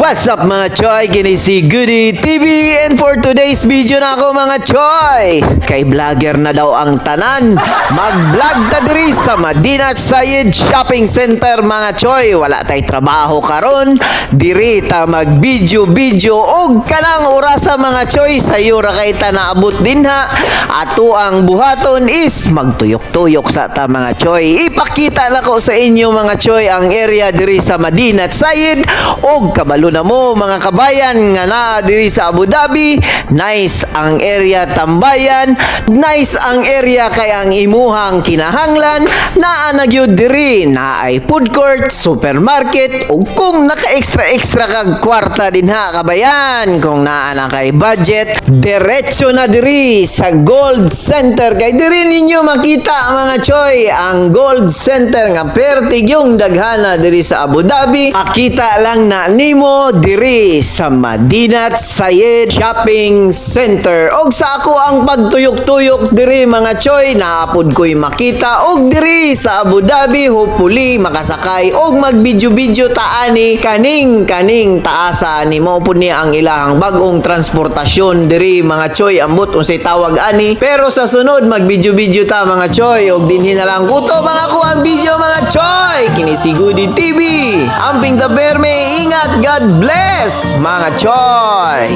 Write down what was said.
What's up mga choy? Kini si Goody TV, and for today's video na ako mga choy, kay vlogger na daw ang tanan. Mag-vlog ta diri sa Madinat Sayed Shopping Center mga choy. Wala tay trabaho karon, diri ta mag-video og kanang orasa mga choy. Sayo ra kay ta naabot dinha. Ato ang buhaton is magtuyok-tuyok sa ta mga choy. Ipakita na ko sa inyo mga choy ang area diri sa Madinat Sayed, og kabalo na mo mga kabayan nga naa diri sa Abu Dhabi. Nice ang area tambayan, nice ang area kay ang imuhang kinahanglan. Naa na gyud diri na ay food court, supermarket, ug kung naka-extra kag kwarta dinha kabayan, kung naa na kay budget, diretso na diri sa Gold Center. Kay diri ninyo makita mga choy ang Gold Center nga pertig yung daghana diri sa Abu Dhabi. Makita lang na nimo diri sa Madinat Sayed Shopping Center. Og sa ako ang pagtuyok-tuyok diri mga choy, naapod ko'y makita og diri sa Abu Dhabi. Hopefully makasakay og mag-video taani kaning taasa ni mo pud ni ang ilahang bag-ong transportasyon diri mga choy. Ambot unsay tawag ani, pero sa sunod mag-video ta mga choy. Og dinhi na lang kuto mga ko ang video mga choy. Kini si Goody TV. Amping taberme, ingat, God bless mga choy.